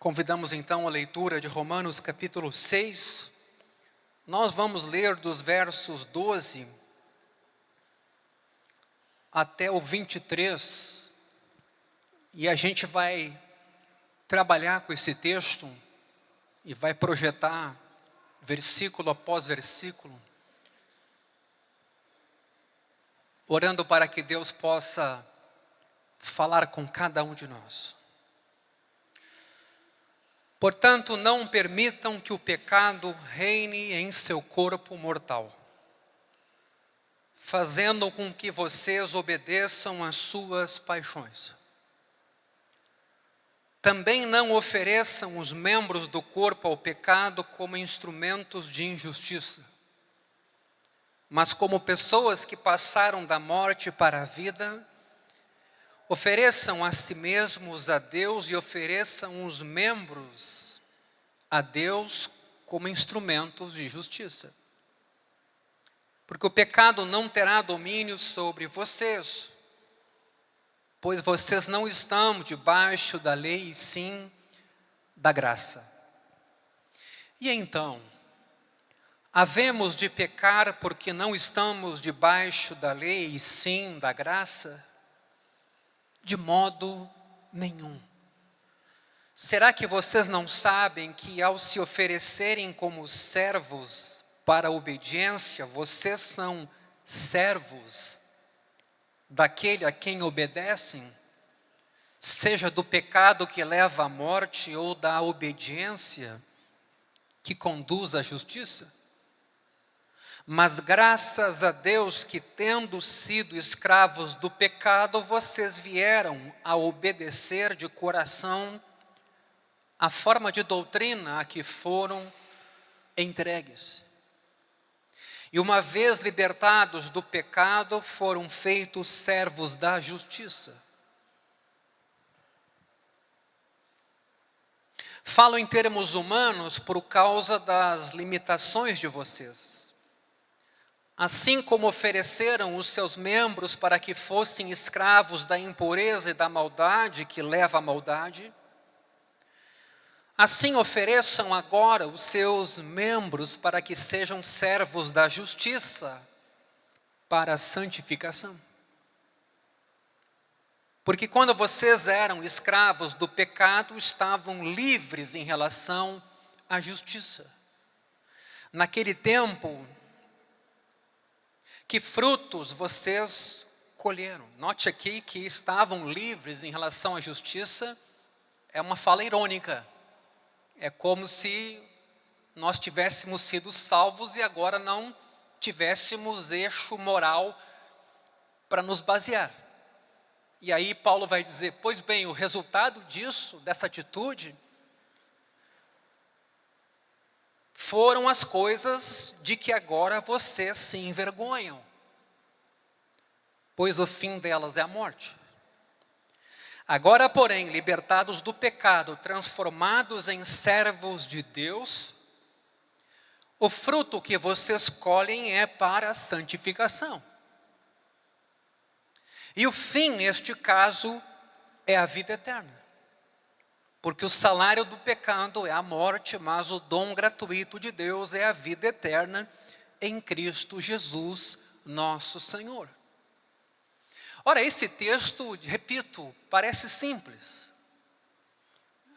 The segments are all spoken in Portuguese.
Convidamos então a leitura de Romanos capítulo 6. Nós vamos ler dos versos 12 até o 23. E a gente vai trabalhar com esse texto e vai projetar versículo após versículo, orando para que Deus possa falar com cada um de nós. Portanto, não permitam que o pecado reine em seu corpo mortal, fazendo com que vocês obedeçam às suas paixões. Também não ofereçam os membros do corpo ao pecado como instrumentos de injustiça, mas como pessoas que passaram da morte para a vida. Ofereçam a si mesmos a Deus e ofereçam os membros a Deus como instrumentos de justiça. Porque o pecado não terá domínio sobre vocês, pois vocês não estão debaixo da lei, e sim da graça. E então, havemos de pecar porque não estamos debaixo da lei, e sim da graça? De modo nenhum. Será que vocês não sabem que ao se oferecerem como servos para a obediência, vocês são servos daquele a quem obedecem, seja do pecado que leva à morte ou da obediência que conduz à justiça? Mas graças a Deus que, tendo sido escravos do pecado, vocês vieram a obedecer de coração a forma de doutrina a que foram entregues. E uma vez libertados do pecado, foram feitos servos da justiça. Falo em termos humanos por causa das limitações de vocês. Assim como ofereceram os seus membros para que fossem escravos da impureza e da maldade que leva à maldade, assim ofereçam agora os seus membros para que sejam servos da justiça para a santificação. Porque quando vocês eram escravos do pecado, estavam livres em relação à justiça. Naquele tempo, que frutos vocês colheram? Note aqui que estavam livres em relação à justiça, é uma fala irônica. É como se nós tivéssemos sido salvos e agora não tivéssemos eixo moral para nos basear. E aí Paulo vai dizer, pois bem, o resultado disso, dessa atitude, foram as coisas de que agora vocês se envergonham, pois o fim delas é a morte. Agora, porém, libertados do pecado, transformados em servos de Deus, o fruto que vocês colhem é para a santificação. E o fim, neste caso, é a vida eterna. Porque o salário do pecado é a morte, mas o dom gratuito de Deus é a vida eterna em Cristo Jesus, nosso Senhor. Ora, esse texto, repito, parece simples.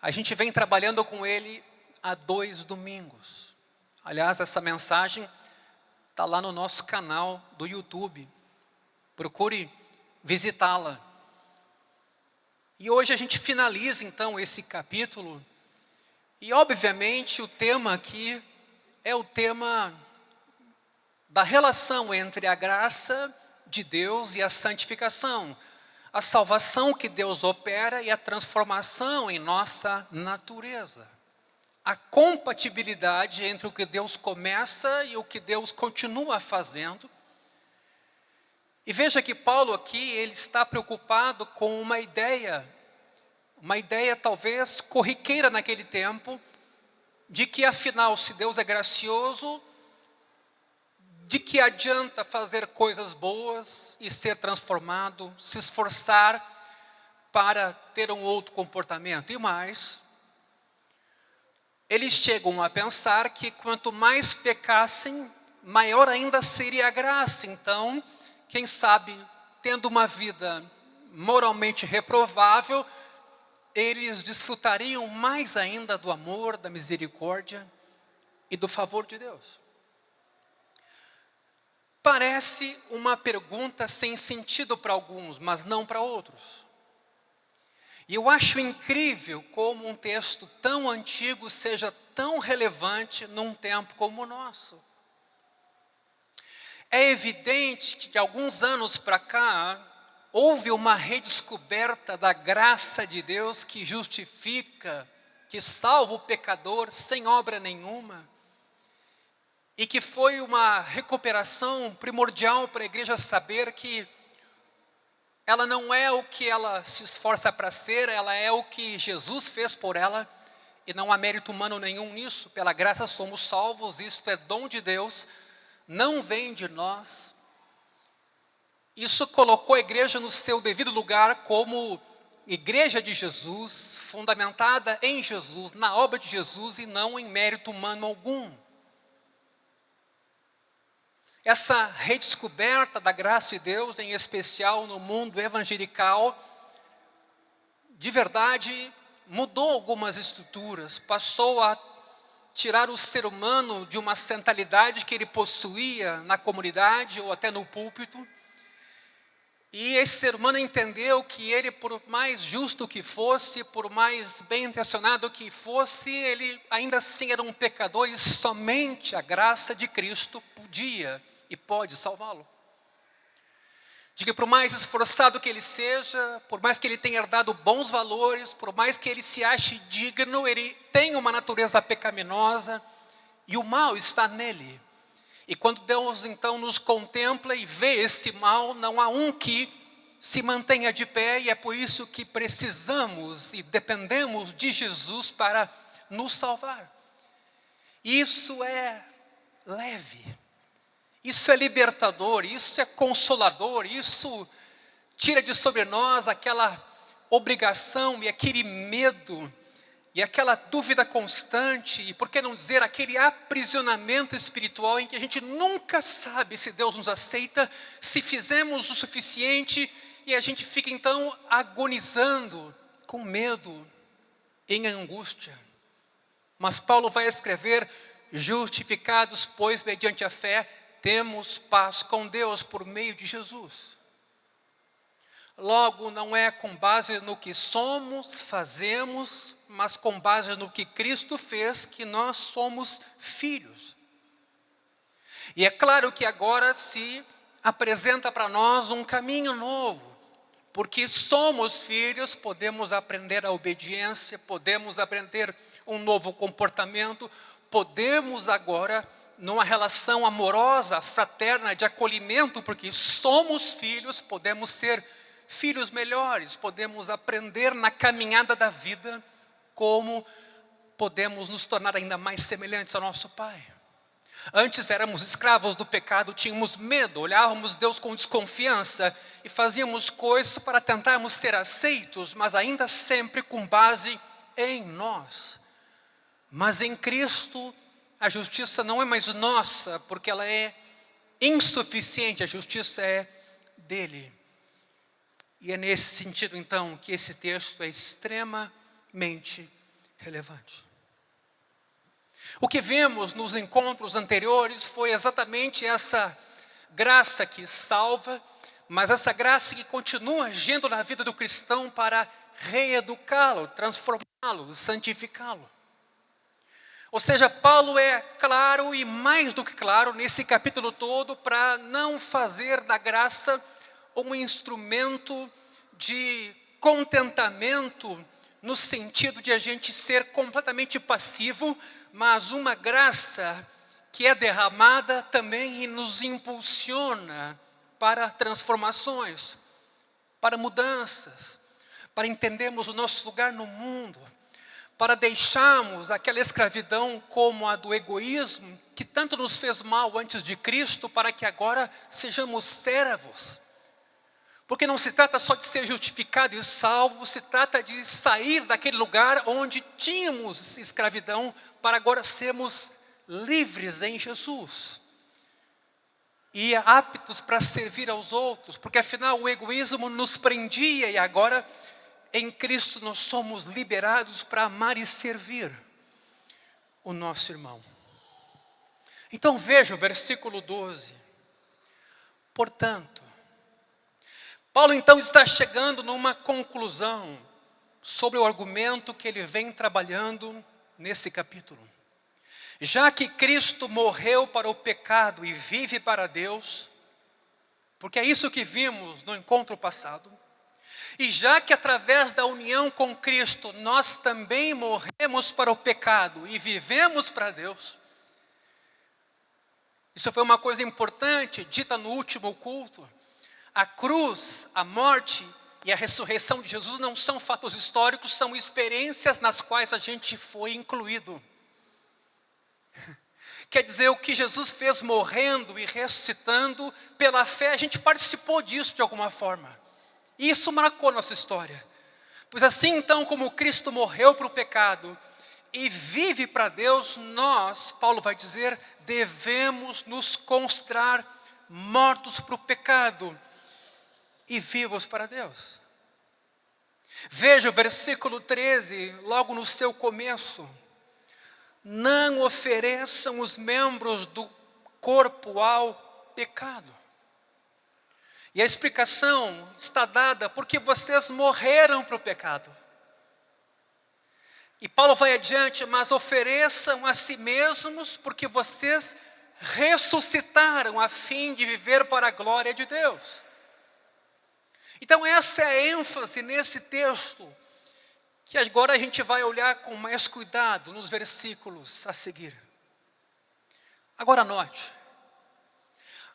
A gente vem trabalhando com ele há 2 domingos. Aliás, essa mensagem está lá no nosso canal do YouTube. Procure visitá-la. E hoje a gente finaliza então esse capítulo, e obviamente o tema aqui é o tema da relação entre a graça de Deus e a santificação, a salvação que Deus opera e a transformação em nossa natureza, a compatibilidade entre o que Deus começa e o que Deus continua fazendo. E veja que Paulo aqui, ele está preocupado com uma ideia talvez corriqueira naquele tempo, de que afinal, se Deus é gracioso, de que adianta fazer coisas boas e ser transformado, se esforçar para ter um outro comportamento. E mais, eles chegam a pensar que quanto mais pecassem, maior ainda seria a graça. Então, quem sabe, tendo uma vida moralmente reprovável, eles desfrutariam mais ainda do amor, da misericórdia e do favor de Deus. Parece uma pergunta sem sentido para alguns, mas não para outros. E eu acho incrível como um texto tão antigo seja tão relevante num tempo como o nosso. É evidente que de alguns anos para cá, houve uma redescoberta da graça de Deus que justifica, que salva o pecador sem obra nenhuma. E que foi uma recuperação primordial para a igreja saber que ela não é o que ela se esforça para ser, ela é o que Jesus fez por ela, e não há mérito humano nenhum nisso. Pela graça somos salvos, isto é dom de Deus, não vem de nós. Isso colocou a igreja no seu devido lugar como igreja de Jesus, fundamentada em Jesus, na obra de Jesus e não em mérito humano algum. Essa redescoberta da graça de Deus, em especial no mundo evangelical, de verdade mudou algumas estruturas, passou a tirar o ser humano de uma centralidade que ele possuía na comunidade ou até no púlpito. E esse ser humano entendeu que ele, por mais justo que fosse, por mais bem intencionado que fosse, ele ainda assim era um pecador e somente a graça de Cristo podia e pode salvá-lo. Diga, por mais esforçado que ele seja, por mais que ele tenha herdado bons valores, por mais que ele se ache digno, ele tem uma natureza pecaminosa e o mal está nele. E quando Deus então nos contempla e vê esse mal, não há um que se mantenha de pé, e é por isso que precisamos e dependemos de Jesus para nos salvar. Isso é leve, isso é libertador, isso é consolador, isso tira de sobre nós aquela obrigação e aquele medo e aquela dúvida constante, e por que não dizer aquele aprisionamento espiritual em que a gente nunca sabe se Deus nos aceita, se fizemos o suficiente, e a gente fica então agonizando com medo, em angústia. Mas Paulo vai escrever: justificados, pois, mediante a fé, temos paz com Deus por meio de Jesus. Logo, não é com base no que somos, fazemos, mas com base no que Cristo fez, que nós somos filhos. E é claro que agora se apresenta para nós um caminho novo, porque somos filhos, podemos aprender a obediência, podemos aprender um novo comportamento, podemos agora, numa relação amorosa, fraterna, de acolhimento, porque somos filhos, podemos ser filhos melhores, podemos aprender na caminhada da vida como podemos nos tornar ainda mais semelhantes ao nosso Pai. Antes éramos escravos do pecado, tínhamos medo, olhávamos Deus com desconfiança e fazíamos coisas para tentarmos ser aceitos, mas ainda sempre com base em nós. Mas em Cristo a justiça não é mais nossa, porque ela é insuficiente, a justiça é dele. E é nesse sentido, então, que esse texto é extremamente relevante. O que vimos nos encontros anteriores foi exatamente essa graça que salva, mas essa graça que continua agindo na vida do cristão para reeducá-lo, transformá-lo, santificá-lo. Ou seja, Paulo é claro e mais do que claro nesse capítulo todo para não fazer da graça um instrumento de contentamento no sentido de a gente ser completamente passivo, mas uma graça que é derramada também e nos impulsiona para transformações, para mudanças, para entendermos o nosso lugar no mundo, para deixarmos aquela escravidão como a do egoísmo, que tanto nos fez mal antes de Cristo, para que agora sejamos servos. Porque não se trata só de ser justificado e salvo, se trata de sair daquele lugar onde tínhamos escravidão para agora sermos livres em Jesus. E aptos para servir aos outros, porque afinal o egoísmo nos prendia e agora em Cristo nós somos liberados para amar e servir o nosso irmão. Então veja o versículo 12. Portanto, Paulo então está chegando numa conclusão sobre o argumento que ele vem trabalhando nesse capítulo. Já que Cristo morreu para o pecado e vive para Deus, porque é isso que vimos no encontro passado, e já que através da união com Cristo nós também morremos para o pecado e vivemos para Deus, isso foi uma coisa importante dita no último culto. A cruz, a morte e a ressurreição de Jesus não são fatos históricos, são experiências nas quais a gente foi incluído. Quer dizer, o que Jesus fez morrendo e ressuscitando, pela fé a gente participou disso de alguma forma. E isso marcou nossa história. Pois assim então como Cristo morreu para o pecado e vive para Deus, nós, Paulo vai dizer, devemos nos considerar mortos para o pecado e vivos para Deus. Veja o versículo 13, logo no seu começo. Não ofereçam os membros do corpo ao pecado. E a explicação está dada porque vocês morreram para o pecado. E Paulo vai adiante, mas ofereçam a si mesmos porque vocês ressuscitaram a fim de viver para a glória de Deus. Então essa é a ênfase nesse texto, que agora a gente vai olhar com mais cuidado nos versículos a seguir. Agora note,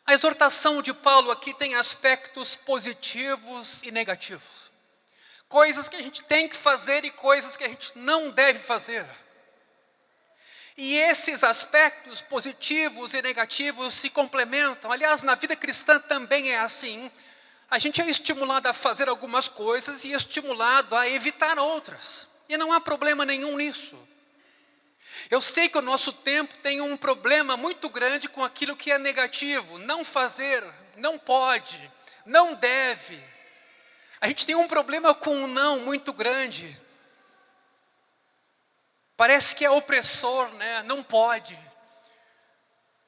a exortação de Paulo aqui tem aspectos positivos e negativos. Coisas que a gente tem que fazer e coisas que a gente não deve fazer. E esses aspectos positivos e negativos se complementam. Aliás, na vida cristã também é assim. A gente é estimulado a fazer algumas coisas e estimulado a evitar outras. E não há problema nenhum nisso. Eu sei que o nosso tempo tem um problema muito grande com aquilo que é negativo. Não fazer, não pode, não deve. A gente tem um problema com o não muito grande. Parece que é opressor, né? Não pode.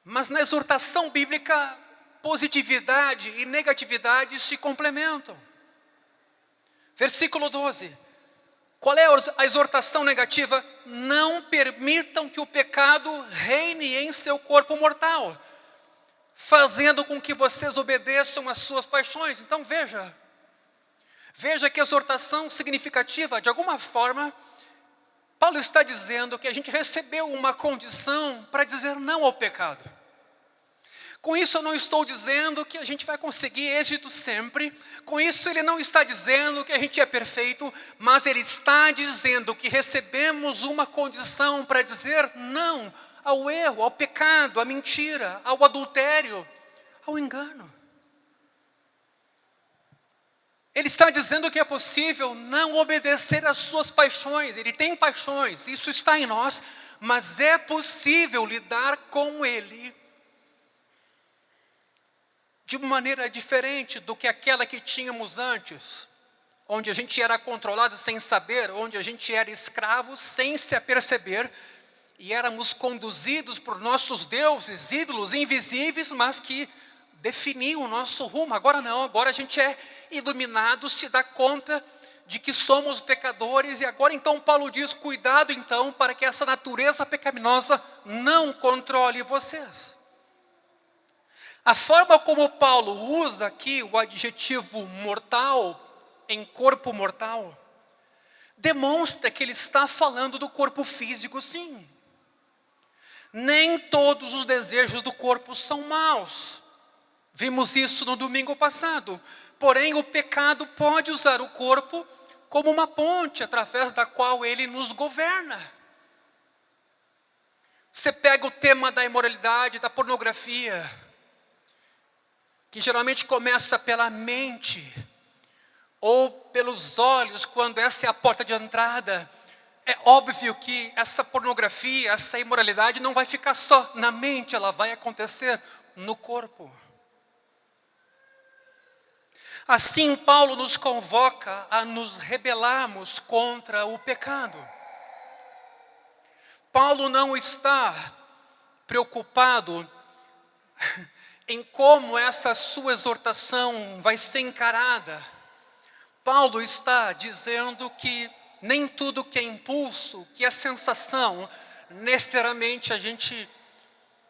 Mas na exortação bíblica, positividade e negatividade se complementam. Versículo 12. Qual é a exortação negativa? Não permitam que o pecado reine em seu corpo mortal, fazendo com que vocês obedeçam às suas paixões. Então veja que exortação significativa, de alguma forma, Paulo está dizendo que a gente recebeu uma condição para dizer não ao pecado. Com isso eu não estou dizendo que a gente vai conseguir êxito sempre. Com isso ele não está dizendo que a gente é perfeito. Mas ele está dizendo que recebemos uma condição para dizer não ao erro, ao pecado, à mentira, ao adultério, ao engano. Ele está dizendo que é possível não obedecer às suas paixões. Ele tem paixões, isso está em nós. Mas é possível lidar com ele de uma maneira diferente do que aquela que tínhamos antes, onde a gente era controlado sem saber, onde a gente era escravo sem se aperceber, e éramos conduzidos por nossos deuses, ídolos invisíveis, mas que definiam o nosso rumo. Agora não, agora a gente é iluminado, se dá conta de que somos pecadores, e agora então Paulo diz, cuidado então, para que essa natureza pecaminosa não controle vocês. A forma como Paulo usa aqui o adjetivo mortal, em corpo mortal, demonstra que ele está falando do corpo físico, sim. Nem todos os desejos do corpo são maus. Vimos isso no domingo passado. Porém, o pecado pode usar o corpo como uma ponte através da qual ele nos governa. Você pega o tema da imoralidade, da pornografia, que geralmente começa pela mente, ou pelos olhos, quando essa é a porta de entrada, é óbvio que essa pornografia, essa imoralidade não vai ficar só na mente, ela vai acontecer no corpo. Assim, Paulo nos convoca a nos rebelarmos contra o pecado. Paulo não está preocupado em como essa sua exortação vai ser encarada. Paulo está dizendo que nem tudo que é impulso, que é sensação, necessariamente a gente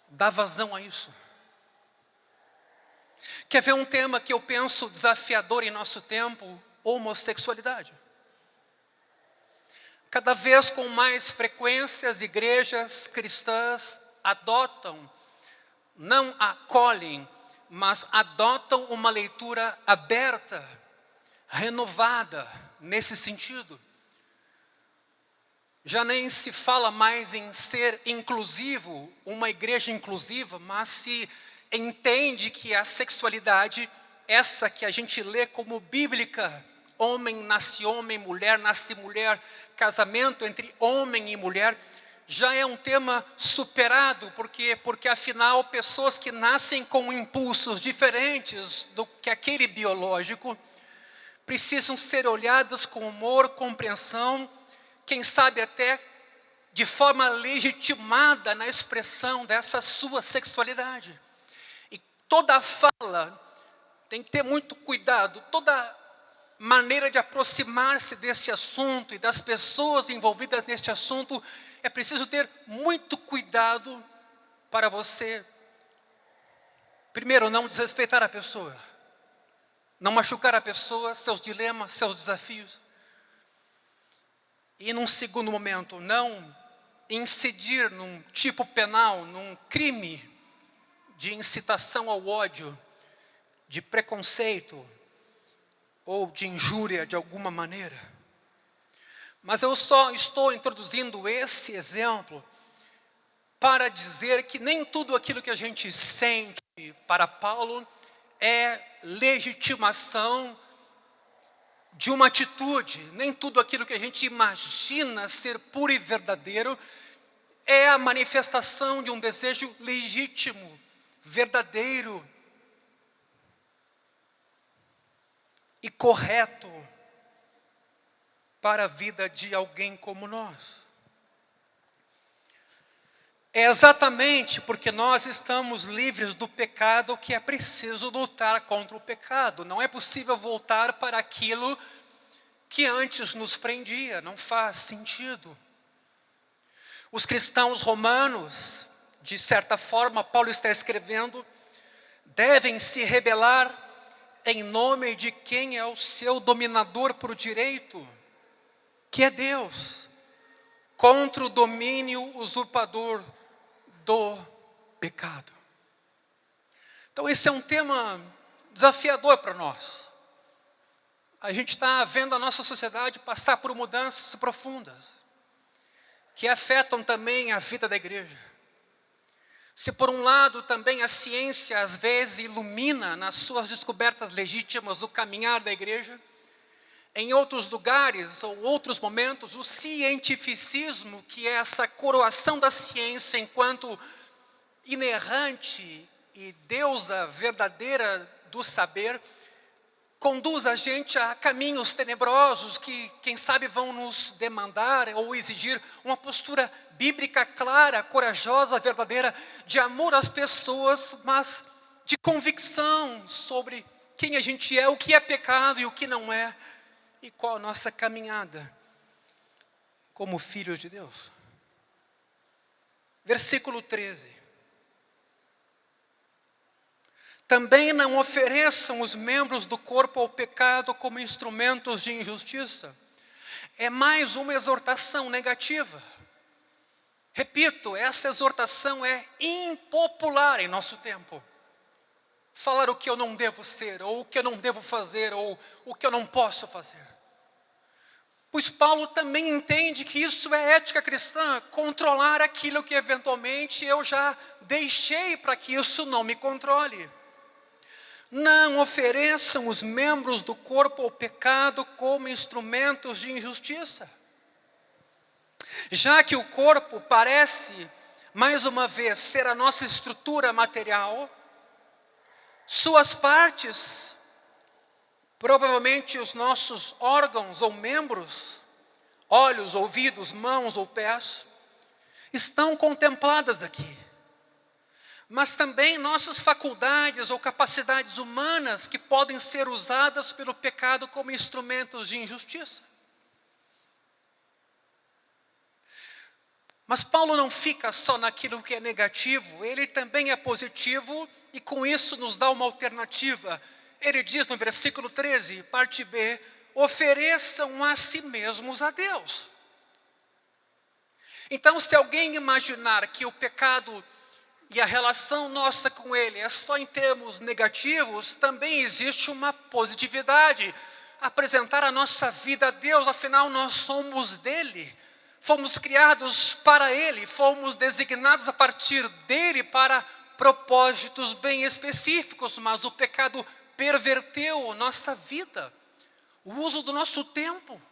dá vazão a isso. Quer ver um tema que eu penso desafiador em nosso tempo? Homossexualidade. Cada vez com mais frequência as igrejas cristãs adotam, não acolhem, mas adotam uma leitura aberta, renovada nesse sentido. Já nem se fala mais em ser inclusivo, uma igreja inclusiva, mas se entende que a sexualidade, essa que a gente lê como bíblica, homem nasce homem, mulher nasce mulher, casamento entre homem e mulher, já é um tema superado, porque afinal pessoas que nascem com impulsos diferentes do que aquele biológico, precisam ser olhadas com humor, compreensão, quem sabe até de forma legitimada na expressão dessa sua sexualidade. E toda fala tem que ter muito cuidado, toda maneira de aproximar-se desse assunto e das pessoas envolvidas neste assunto, é preciso ter muito cuidado para você, primeiro, não desrespeitar a pessoa, não machucar a pessoa, seus dilemas, seus desafios. E num segundo momento, não incidir num tipo penal, num crime de incitação ao ódio, de preconceito ou de injúria de alguma maneira. Mas eu só estou introduzindo esse exemplo para dizer que nem tudo aquilo que a gente sente para Paulo é legitimação de uma atitude, nem tudo aquilo que a gente imagina ser puro e verdadeiro é a manifestação de um desejo legítimo, verdadeiro e correto para a vida de alguém como nós. É exatamente porque nós estamos livres do pecado que é preciso lutar contra o pecado. Não é possível voltar para aquilo que antes nos prendia, não faz sentido. Os cristãos romanos, de certa forma, Paulo está escrevendo, devem se rebelar em nome de quem é o seu dominador por direito, que é Deus, contra o domínio usurpador do pecado. Então esse é um tema desafiador para nós. A gente está vendo a nossa sociedade passar por mudanças profundas, que afetam também a vida da igreja. Se por um lado também a ciência às vezes ilumina nas suas descobertas legítimas o caminhar da igreja, em outros lugares ou outros momentos, o cientificismo, que é essa coroação da ciência enquanto inerrante e deusa verdadeira do saber, conduz a gente a caminhos tenebrosos que, quem sabe, vão nos demandar ou exigir uma postura bíblica clara, corajosa, verdadeira, de amor às pessoas, mas de convicção sobre quem a gente é, o que é pecado e o que não é, e qual a nossa caminhada como filhos de Deus. Versículo 13. Também não ofereçam os membros do corpo ao pecado como instrumentos de injustiça. É mais uma exortação negativa. Repito, essa exortação é impopular em nosso tempo. Falar o que eu não devo ser, ou o que eu não devo fazer, ou o que eu não posso fazer. Pois Paulo também entende que isso é ética cristã, controlar aquilo que eventualmente eu já deixei para que isso não me controle. Não ofereçam os membros do corpo ao pecado como instrumentos de injustiça. Já que o corpo parece, mais uma vez, ser a nossa estrutura material, suas partes, provavelmente os nossos órgãos ou membros, olhos, ouvidos, mãos ou pés, estão contempladas aqui. Mas também nossas faculdades ou capacidades humanas que podem ser usadas pelo pecado como instrumentos de injustiça. Mas Paulo não fica só naquilo que é negativo, ele também é positivo e com isso nos dá uma alternativa. Ele diz no versículo 13, parte B, ofereçam a si mesmos a Deus. Então, se alguém imaginar que o pecado e a relação nossa com ele é só em termos negativos, também existe uma positividade. Apresentar a nossa vida a Deus, afinal nós somos dele. Fomos criados para ele, fomos designados a partir dele para propósitos bem específicos, mas o pecado perverteu nossa vida, o uso do nosso tempo,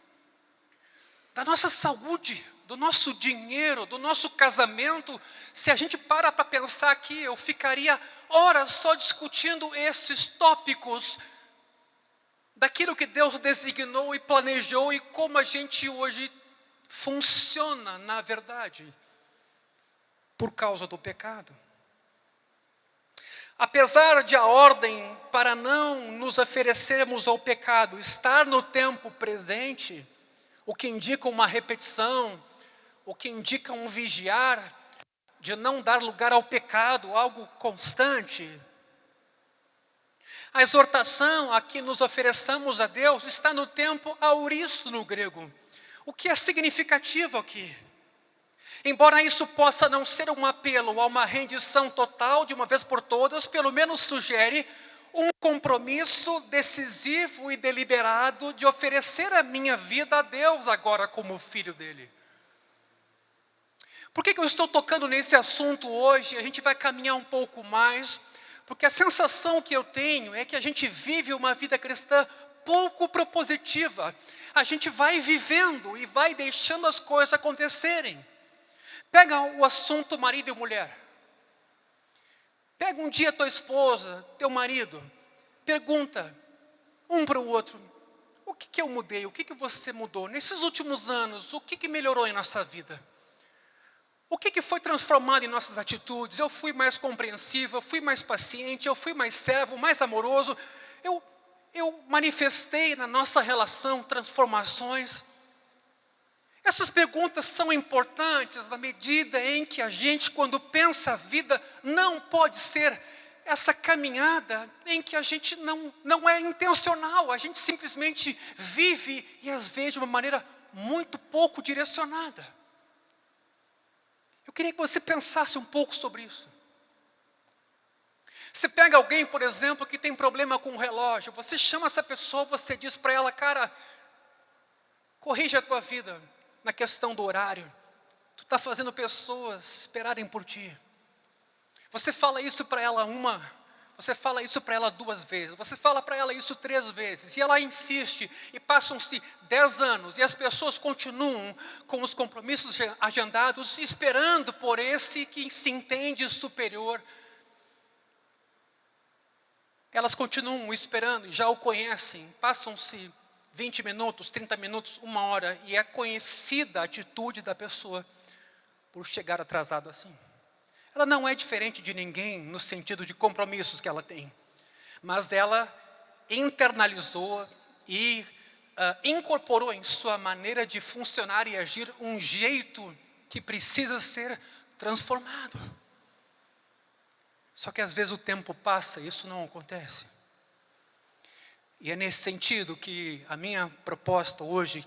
da nossa saúde, do nosso dinheiro, do nosso casamento. Se a gente para pensar aqui, eu ficaria horas só discutindo esses tópicos, daquilo que Deus designou e planejou e como a gente hoje funciona na verdade, por causa do pecado. Apesar de a ordem para não nos oferecermos ao pecado estar no tempo presente, o que indica uma repetição, o que indica um vigiar, de não dar lugar ao pecado, algo constante. A exortação a que nos ofereçamos a Deus está no tempo auristo no grego, o que é significativo aqui. Embora isso possa não ser um apelo a uma rendição total de uma vez por todas, pelo menos sugere um compromisso decisivo e deliberado de oferecer a minha vida a Deus agora como filho dele. Por que eu estou tocando nesse assunto hoje? A gente vai caminhar um pouco mais, porque a sensação que eu tenho é que a gente vive uma vida cristã pouco propositiva. A gente vai vivendo e vai deixando as coisas acontecerem. Pega o assunto marido e mulher. Pega um dia tua esposa, teu marido, pergunta um para o outro: o que eu mudei? O que você mudou? Nesses últimos anos, o que melhorou em nossa vida? O que foi transformado em nossas atitudes? Eu fui mais compreensivo, eu fui mais paciente, eu fui mais servo, mais amoroso. Eu manifestei na nossa relação transformações. Essas perguntas são importantes na medida em que a gente, quando pensa a vida, não pode ser essa caminhada em que a gente não é intencional, a gente simplesmente vive e às vezes de uma maneira muito pouco direcionada. Eu queria que você pensasse um pouco sobre isso. Você pega alguém, por exemplo, que tem problema com o relógio, você chama essa pessoa, você diz para ela: cara, corrige a tua vida na questão do horário. Tu está fazendo pessoas esperarem por ti. Você fala isso para ela você fala isso para ela 2 vezes, você fala para ela isso 3 vezes, e ela insiste, e passam-se 10 anos, e as pessoas continuam com os compromissos agendados, esperando por esse que se entende superior. Elas continuam esperando e já o conhecem, passam-se 20 minutos, 30 minutos, 1 hora, e é conhecida a atitude da pessoa por chegar atrasado assim. Ela não é diferente de ninguém no sentido de compromissos que ela tem, mas ela internalizou e incorporou em sua maneira de funcionar e agir um jeito que precisa ser transformado. Só que às vezes o tempo passa e isso não acontece. E é nesse sentido que a minha proposta hoje,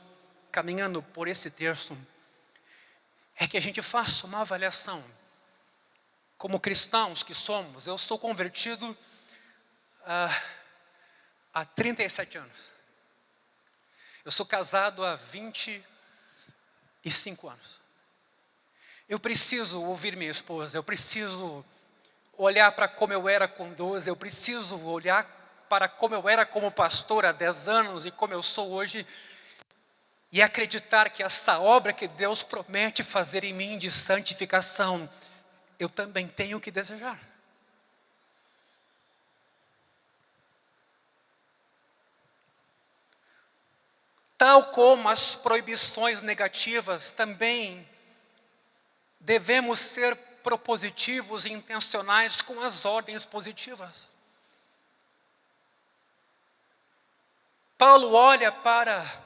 caminhando por esse texto, é que a gente faça uma avaliação. Como cristãos que somos, eu sou convertido há 37 anos. Eu sou casado há 25 anos. Eu preciso ouvir minha esposa, eu preciso olhar para como eu era com 12, eu preciso olhar para como eu era como pastor há 10 anos e como eu sou hoje, e acreditar que essa obra que Deus promete fazer em mim de santificação, eu também tenho que desejar. Tal como as proibições negativas, também devemos ser propositivos e intencionais com as ordens positivas. Paulo olha para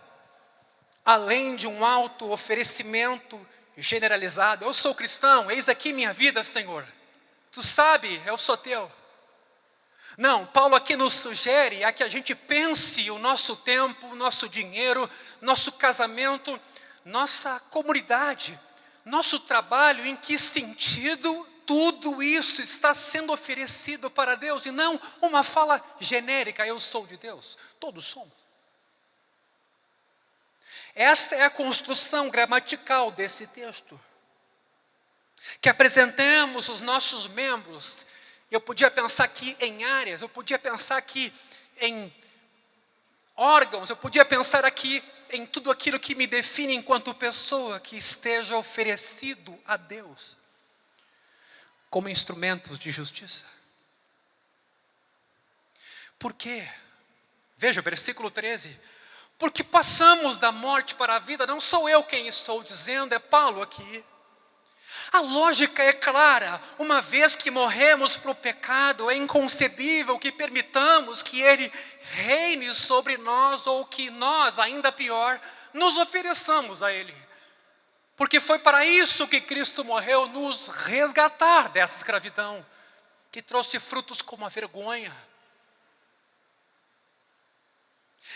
além de um auto-oferecimento generalizado. Eu sou cristão, eis aqui minha vida, Senhor. Tu sabe, eu sou teu. Não, Paulo aqui nos sugere a que a gente pense o nosso tempo, o nosso dinheiro, nosso casamento, nossa comunidade, nosso trabalho, em que sentido tudo isso está sendo oferecido para Deus, e não uma fala genérica, eu sou de Deus, todos somos. Essa é a construção gramatical desse texto. Que apresentemos os nossos membros. Eu podia pensar aqui em áreas, eu podia pensar aqui em órgãos, eu podia pensar aqui em tudo aquilo que me define enquanto pessoa que esteja oferecido a Deus como instrumentos de justiça. Por quê? Veja o versículo 13. Porque passamos da morte para a vida, não sou eu quem estou dizendo, é Paulo aqui. A lógica é clara, uma vez que morremos para o pecado, é inconcebível que permitamos que ele reine sobre nós, ou que nós, ainda pior, nos ofereçamos a ele. Porque foi para isso que Cristo morreu, nos resgatar dessa escravidão, que trouxe frutos como a vergonha.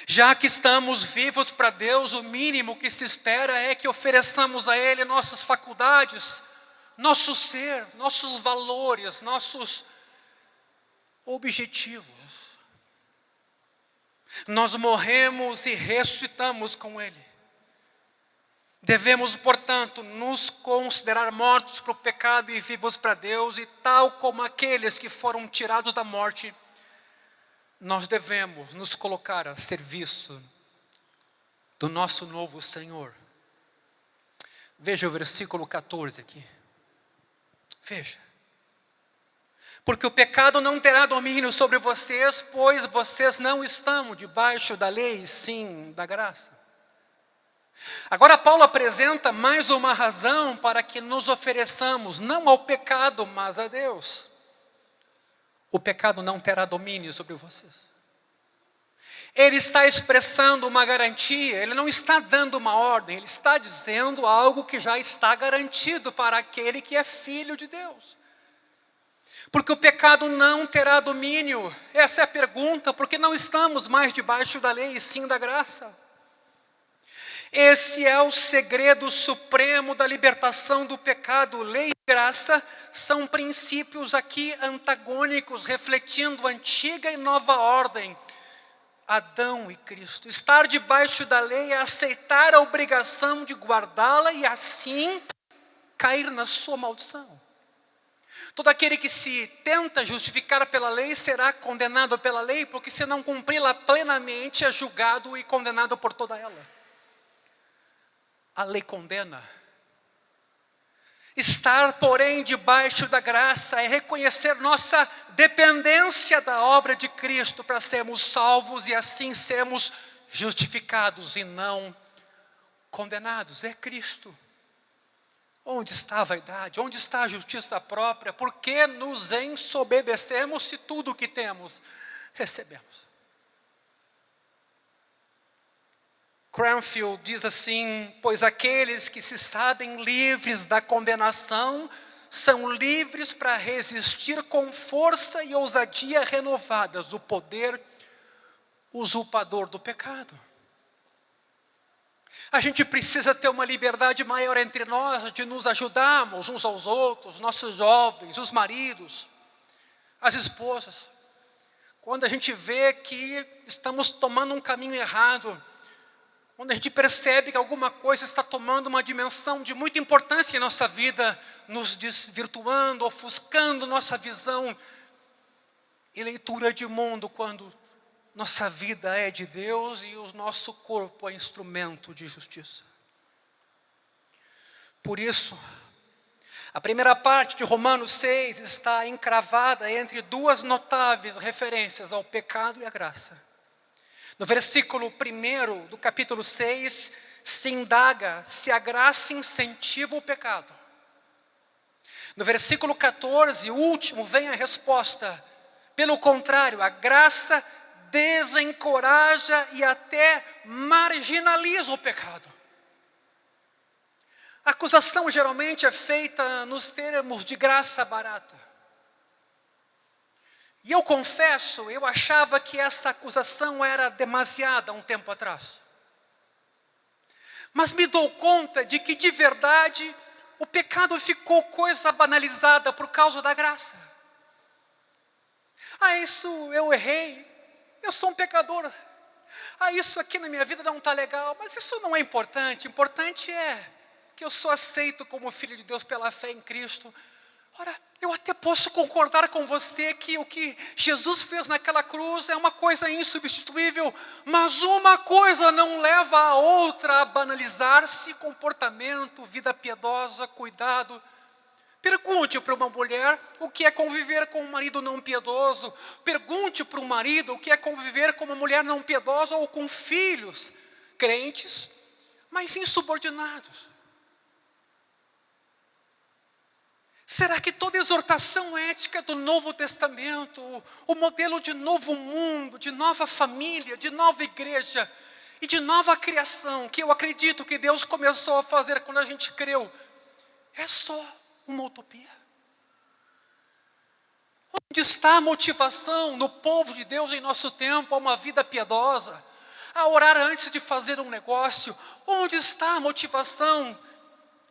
Já que estamos vivos para Deus, o mínimo que se espera é que ofereçamos a Ele nossas faculdades, nosso ser, nossos valores, nossos objetivos. Nós morremos e ressuscitamos com Ele. Devemos, portanto, nos considerar mortos para o pecado e vivos para Deus, e tal como aqueles que foram tirados da morte, nós devemos nos colocar a serviço do nosso novo Senhor. Veja o versículo 14 aqui. Veja. Porque o pecado não terá domínio sobre vocês, pois vocês não estão debaixo da lei, sim da graça. Agora Paulo apresenta mais uma razão para que nos ofereçamos, não ao pecado, mas a Deus. O pecado não terá domínio sobre vocês. Ele está expressando uma garantia, ele não está dando uma ordem, ele está dizendo algo que já está garantido para aquele que é filho de Deus. Porque o pecado não terá domínio, essa é a pergunta, porque não estamos mais debaixo da lei, e sim da graça. Esse é o segredo supremo da libertação do pecado. Lei e graça são princípios aqui antagônicos, refletindo a antiga e nova ordem. Adão e Cristo. Estar debaixo da lei é aceitar a obrigação de guardá-la e assim cair na sua maldição. Todo aquele que se tenta justificar pela lei será condenado pela lei, porque se não cumpri-la plenamente é julgado e condenado por toda ela. A lei condena. Estar, porém, debaixo da graça é reconhecer nossa dependência da obra de Cristo para sermos salvos e assim sermos justificados e não condenados. É Cristo. Onde está a vaidade? Onde está a justiça própria? Por que nos ensoberbecemos se tudo o que temos recebemos? Cranfield diz assim: pois aqueles que se sabem livres da condenação são livres para resistir com força e ousadia renovadas o poder usurpador do pecado. A gente precisa ter uma liberdade maior entre nós, de nos ajudarmos uns aos outros, nossos jovens, os maridos, as esposas. Quando a gente vê que estamos tomando um caminho errado, quando a gente percebe que alguma coisa está tomando uma dimensão de muita importância em nossa vida, nos desvirtuando, ofuscando nossa visão e leitura de mundo, quando nossa vida é de Deus e o nosso corpo é instrumento de justiça. Por isso, a primeira parte de Romanos 6 está encravada entre duas notáveis referências ao pecado e à graça. No versículo 1 do capítulo 6, se indaga se a graça incentiva o pecado. No versículo 14, o último, vem a resposta. Pelo contrário, a graça desencoraja e até marginaliza o pecado. A acusação geralmente é feita nos termos de graça barata. E eu confesso, eu achava que essa acusação era demasiada há um tempo atrás. Mas me dou conta de que, de verdade, o pecado ficou coisa banalizada por causa da graça. Isso eu errei, eu sou um pecador. Isso aqui na minha vida não está legal, mas isso não é importante. Importante é que eu sou aceito como filho de Deus pela fé em Cristo. Ora, eu até posso concordar com você que o que Jesus fez naquela cruz é uma coisa insubstituível, mas uma coisa não leva a outra a banalizar-se: comportamento, vida piedosa, cuidado. Pergunte para uma mulher o que é conviver com um marido não piedoso. Pergunte para um marido o que é conviver com uma mulher não piedosa ou com filhos crentes, mas insubordinados. Será que toda exortação ética do Novo Testamento, o modelo de novo mundo, de nova família, de nova igreja e de nova criação, que eu acredito que Deus começou a fazer quando a gente creu, é só uma utopia? Onde está a motivação no povo de Deus em nosso tempo a uma vida piedosa, a orar antes de fazer um negócio? Onde está a motivação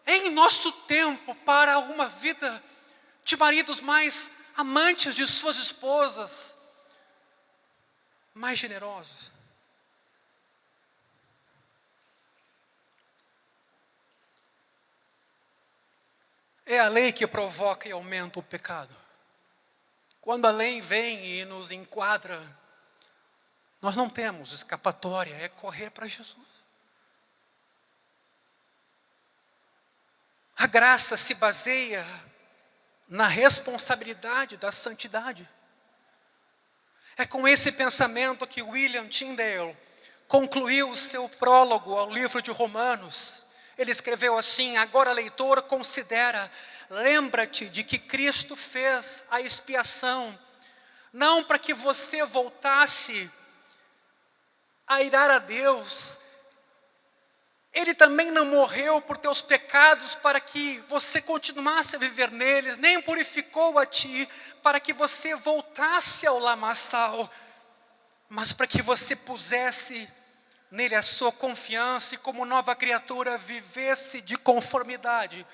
em nosso tempo para uma vida de maridos mais amantes de suas esposas, mais generosos? É a lei que provoca e aumenta o pecado. Quando a lei vem e nos enquadra, nós não temos escapatória, é correr para Jesus. A graça se baseia na responsabilidade da santidade. É com esse pensamento que William Tyndale concluiu o seu prólogo ao livro de Romanos. Ele escreveu assim: agora, leitor, considera, lembra-te de que Cristo fez a expiação, não para que você voltasse a irar a Deus. Ele também não morreu por teus pecados para que você continuasse a viver neles, nem purificou a ti para que você voltasse ao lamaçal, mas para que você pusesse nele a sua confiança e, como nova criatura, vivesse de conformidade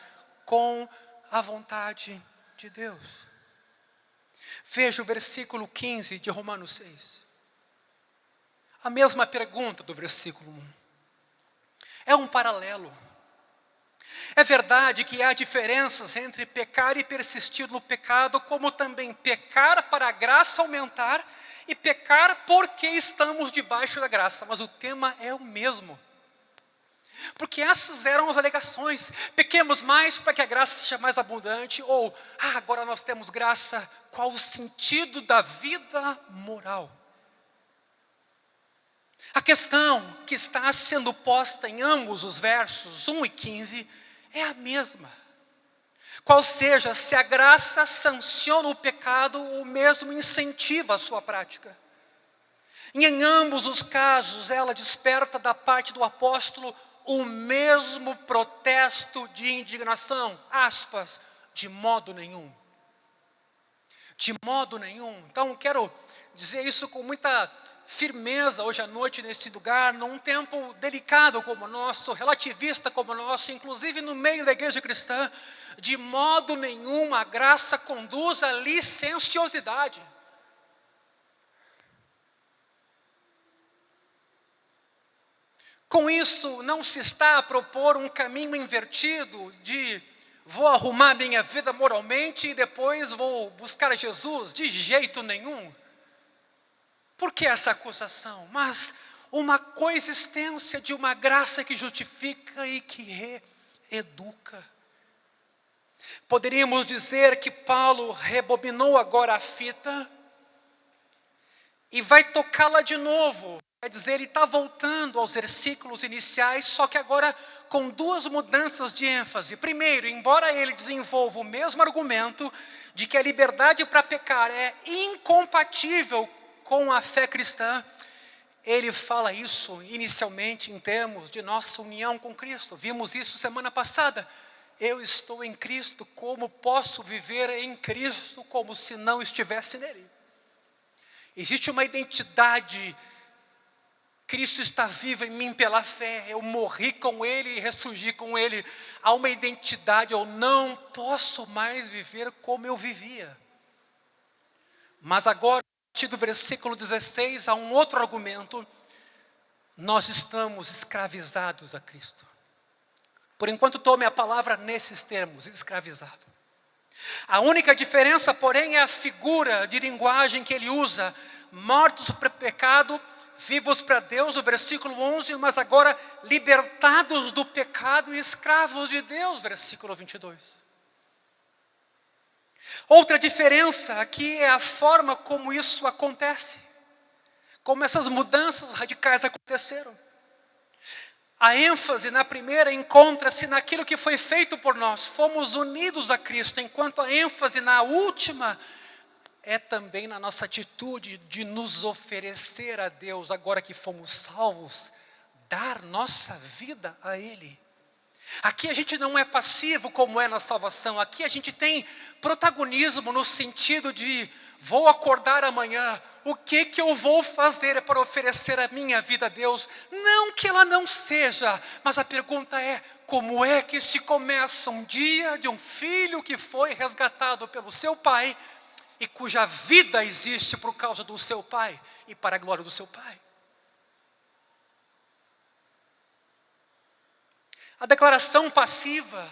com a vontade de Deus. Veja o versículo 15 de Romanos 6. A mesma pergunta do versículo 1. É um paralelo. É verdade que há diferenças entre pecar e persistir no pecado, como também pecar para a graça aumentar e pecar porque estamos debaixo da graça. Mas o tema é o mesmo. Porque essas eram as alegações. Pequemos mais para que a graça seja mais abundante. Ou, agora nós temos graça. Qual o sentido da vida moral? A questão que está sendo posta em ambos os versos 1 e 15 é a mesma. Qual seja, se a graça sanciona o pecado ou mesmo incentiva a sua prática. E em ambos os casos ela desperta da parte do apóstolo o mesmo protesto de indignação, aspas, de modo nenhum. De modo nenhum. Então quero dizer isso com muita firmeza hoje à noite nesse lugar, num tempo delicado como o nosso, relativista como o nosso, inclusive no meio da igreja cristã. De modo nenhum a graça conduz à licenciosidade. Com isso, não se está a propor um caminho invertido de vou arrumar minha vida moralmente e depois vou buscar Jesus, de jeito nenhum. Por que essa acusação? Mas uma coexistência de uma graça que justifica e que reeduca. Poderíamos dizer que Paulo rebobinou agora a fita e vai tocá-la de novo. Quer dizer, ele está voltando aos versículos iniciais, só que agora com duas mudanças de ênfase. Primeiro, embora ele desenvolva o mesmo argumento de que a liberdade para pecar é incompatível com a fé cristã, ele fala isso inicialmente em termos de nossa união com Cristo. Vimos isso semana passada. Eu estou em Cristo, como posso viver em Cristo como se não estivesse nele? Existe uma identidade. Cristo está vivo em mim pela fé, eu morri com Ele e ressurgi com Ele. Há uma identidade, eu não posso mais viver como eu vivia. Mas agora, a partir do versículo 16, há um outro argumento. Nós estamos escravizados a Cristo. Por enquanto, tome a palavra nesses termos, escravizado. A única diferença, porém, é a figura de linguagem que ele usa. Mortos para o pecado, vivos para Deus, o versículo 11, mas agora libertados do pecado e escravos de Deus, versículo 22. Outra diferença aqui é a forma como isso acontece, como essas mudanças radicais aconteceram. A ênfase na primeira encontra-se naquilo que foi feito por nós, fomos unidos a Cristo, enquanto a ênfase na última é também na nossa atitude de nos oferecer a Deus, agora que fomos salvos, dar nossa vida a Ele. Aqui a gente não é passivo como é na salvação, aqui a gente tem protagonismo no sentido de vou acordar amanhã, o que eu vou fazer para oferecer a minha vida a Deus? Não que ela não seja, mas a pergunta é, como é que se começa um dia de um filho que foi resgatado pelo seu pai, e cuja vida existe por causa do seu pai e para a glória do seu pai? A declaração passiva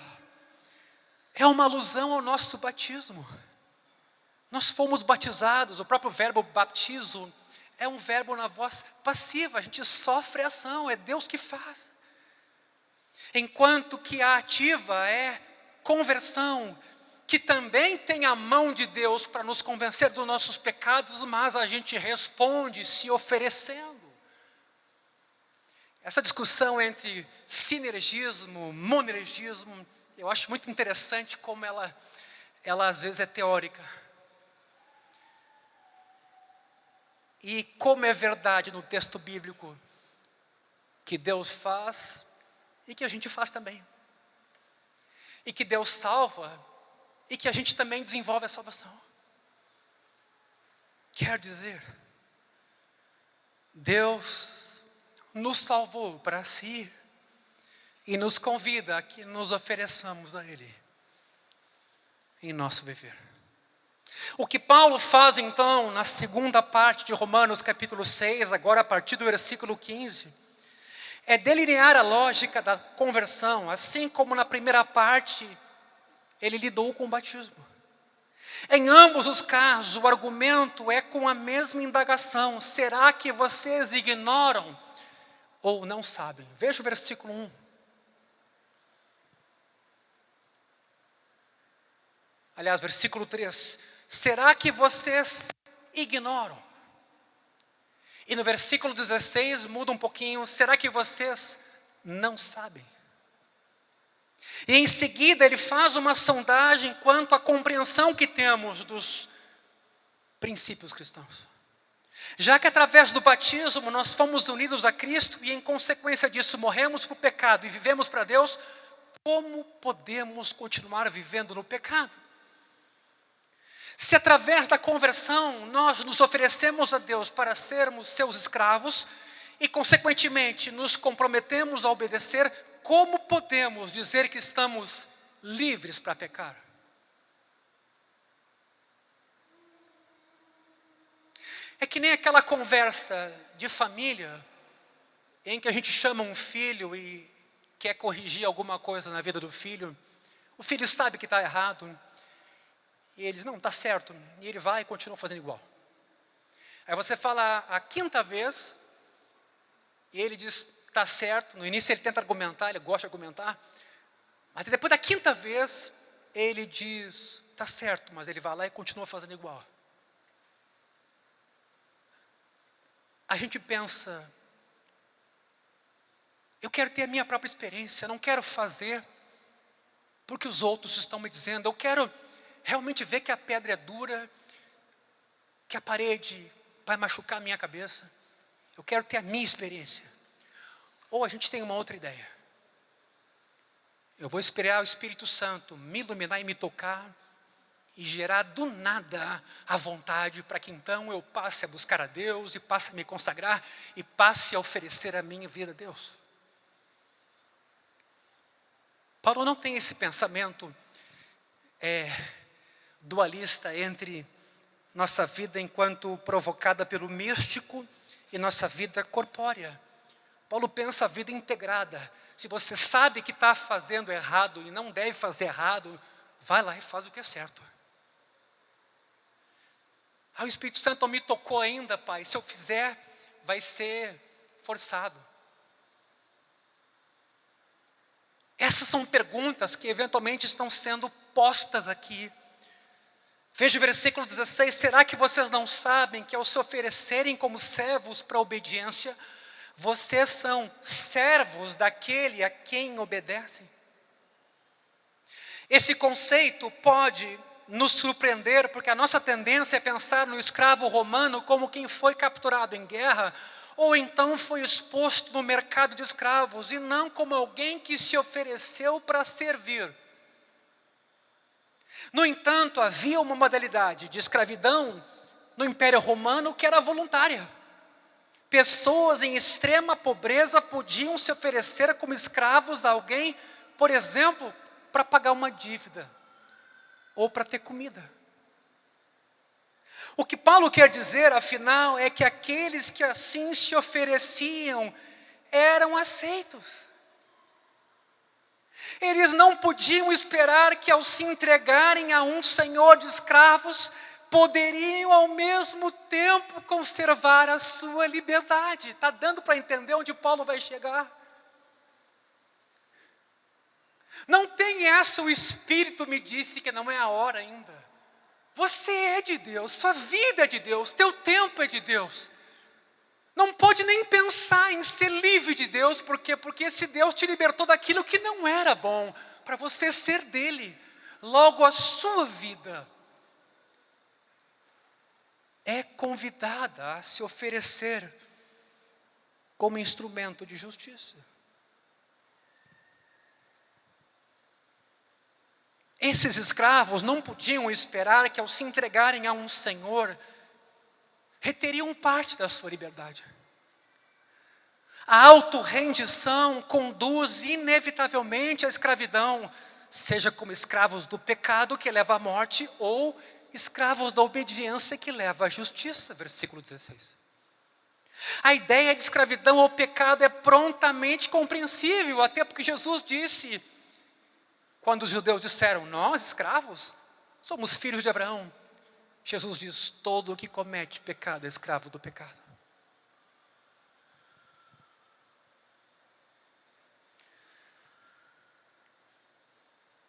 é uma alusão ao nosso batismo. Nós fomos batizados, o próprio verbo baptizo é um verbo na voz passiva, a gente sofre a ação, é Deus que faz. Enquanto que a ativa é conversão, que também tem a mão de Deus para nos convencer dos nossos pecados, mas a gente responde se oferecendo. Essa discussão entre sinergismo, monergismo, eu acho muito interessante como ela às vezes é teórica. E como é verdade no texto bíblico que Deus faz e que a gente faz também. E que Deus salva e que a gente também desenvolve a salvação. Quer dizer, Deus nos salvou para si e nos convida a que nos ofereçamos a Ele em nosso viver. O que Paulo faz então na segunda parte de Romanos capítulo 6, agora a partir do versículo 15, é delinear a lógica da conversão, assim como na primeira parte ele lidou com o batismo. Em ambos os casos, o argumento é com a mesma indagação: será que vocês ignoram ou não sabem? Veja o versículo 1. Aliás, versículo 3. Será que vocês ignoram? E no versículo 16 muda um pouquinho: será que vocês não sabem? E em seguida ele faz uma sondagem quanto à compreensão que temos dos princípios cristãos. Já que através do batismo nós fomos unidos a Cristo e em consequência disso morremos para o pecado e vivemos para Deus, como podemos continuar vivendo no pecado? Se através da conversão nós nos oferecemos a Deus para sermos seus escravos e consequentemente nos comprometemos a obedecer, como podemos dizer que estamos livres para pecar? É que nem aquela conversa de família em que a gente chama um filho e quer corrigir alguma coisa na vida do filho. O filho sabe que está errado e ele diz, não, está certo. E ele vai e continua fazendo igual. Aí você fala a quinta vez, e ele diz, está certo. No início ele tenta argumentar, ele gosta de argumentar. Mas depois da quinta vez, ele diz, está certo, mas ele vai lá e continua fazendo igual. A gente pensa, eu quero ter a minha própria experiência, não quero fazer porque os outros estão me dizendo. Eu quero realmente ver que a pedra é dura, que a parede vai machucar a minha cabeça. Eu quero ter a minha experiência. Ou a gente tem uma outra ideia. Eu vou esperar o Espírito Santo me iluminar e me tocar e gerar do nada a vontade para que então eu passe a buscar a Deus e passe a me consagrar e passe a oferecer a minha vida a Deus. Paulo não tem esse pensamento dualista entre nossa vida enquanto provocada pelo místico e nossa vida corpórea. Paulo pensa a vida integrada. Se você sabe que está fazendo errado e não deve fazer errado, vai lá e faz o que é certo. O Espírito Santo não me tocou ainda, Pai. Se eu fizer, vai ser forçado. Essas são perguntas que eventualmente estão sendo postas aqui. Veja o versículo 16. Será que vocês não sabem que ao se oferecerem como servos para a obediência, vocês são servos daquele a quem obedecem? Esse conceito pode nos surpreender, porque a nossa tendência é pensar no escravo romano como quem foi capturado em guerra, ou então foi exposto no mercado de escravos, e não como alguém que se ofereceu para servir. No entanto, havia uma modalidade de escravidão no Império Romano que era voluntária. Pessoas em extrema pobreza podiam se oferecer como escravos a alguém, por exemplo, para pagar uma dívida, ou para ter comida. O que Paulo quer dizer, afinal, é que aqueles que assim se ofereciam eram aceitos. Eles não podiam esperar que ao se entregarem a um senhor de escravos, poderiam ao mesmo tempo conservar a sua liberdade. Está dando para entender onde Paulo vai chegar? Não tem essa, o Espírito me disse que não é a hora ainda. Você é de Deus, sua vida é de Deus, teu tempo é de Deus. Não pode nem pensar em ser livre de Deus, por quê? Porque esse Deus te libertou daquilo que não era bom, para você ser dele. Logo a sua vida é convidada a se oferecer como instrumento de justiça. Esses escravos não podiam esperar que ao se entregarem a um senhor, reteriam parte da sua liberdade. A autorrendição conduz inevitavelmente à escravidão, seja como escravos do pecado que leva à morte, ou escravos da obediência que leva à justiça, versículo 16. A ideia de escravidão ao pecado é prontamente compreensível, até porque Jesus disse, quando os judeus disseram, nós escravos, somos filhos de Abraão. Jesus diz, todo o que comete pecado é escravo do pecado.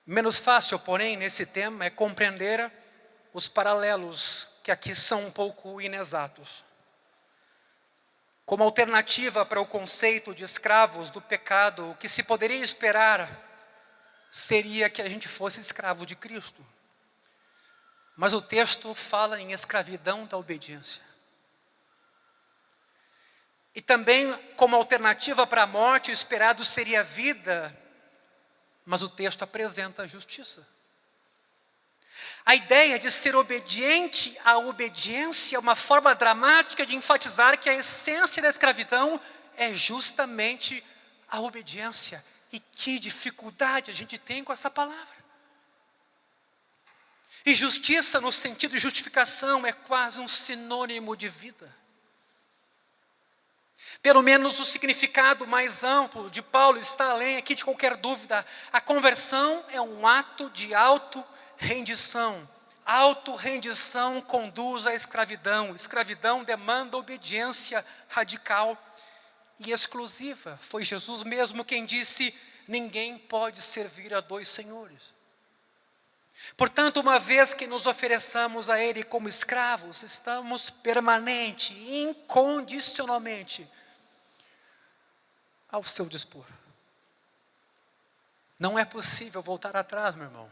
Menos fácil, porém, nesse tema é compreender os paralelos que aqui são um pouco inexatos. Como alternativa para o conceito de escravos do pecado, o que se poderia esperar seria que a gente fosse escravo de Cristo. Mas o texto fala em escravidão da obediência. E também, como alternativa para a morte, o esperado seria a vida, mas o texto apresenta a justiça. A ideia de ser obediente à obediência é uma forma dramática de enfatizar que a essência da escravidão é justamente a obediência. E que dificuldade a gente tem com essa palavra. E justiça, no sentido de justificação, é quase um sinônimo de vida. Pelo menos o significado mais amplo de Paulo está além aqui de qualquer dúvida. A conversão é um ato de auto-rendição, autorrendição conduz à escravidão. Escravidão demanda obediência radical e exclusiva. Foi Jesus mesmo quem disse: ninguém pode servir a dois senhores. Portanto, uma vez que nos ofereçamos a Ele como escravos, estamos permanente e incondicionalmente ao seu dispor. Não é possível voltar atrás, meu irmão.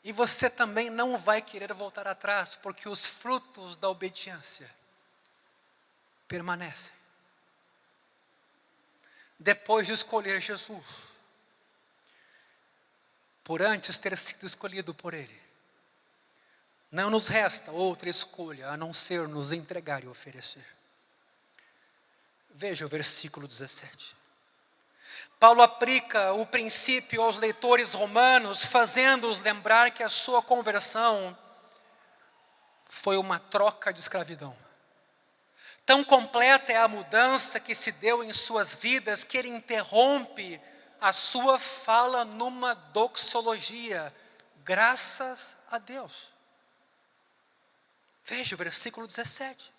E você também não vai querer voltar atrás, porque os frutos da obediência permanecem. Depois de escolher Jesus, por antes ter sido escolhido por Ele, não nos resta outra escolha a não ser nos entregar e oferecer. Veja o versículo 17. Paulo aplica o princípio aos leitores romanos, fazendo-os lembrar que a sua conversão foi uma troca de escravidão. Tão completa é a mudança que se deu em suas vidas, que ele interrompe a sua fala numa doxologia: graças a Deus. Veja o versículo 17.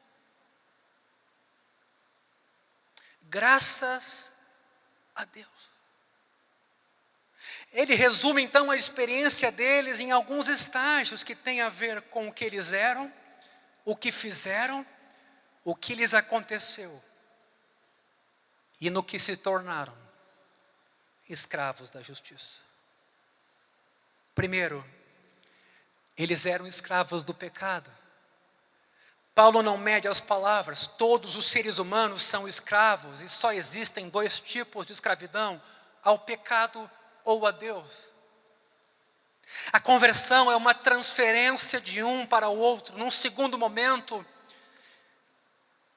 Graças a Deus. Ele resume então a experiência deles em alguns estágios que têm a ver com o que eles eram, o que fizeram, o que lhes aconteceu e no que se tornaram escravos da justiça. Primeiro, eles eram escravos do pecado. Paulo não mede as palavras. Todos os seres humanos são escravos e só existem dois tipos de escravidão: ao pecado ou a Deus. A conversão é uma transferência de um para o outro. Num segundo momento,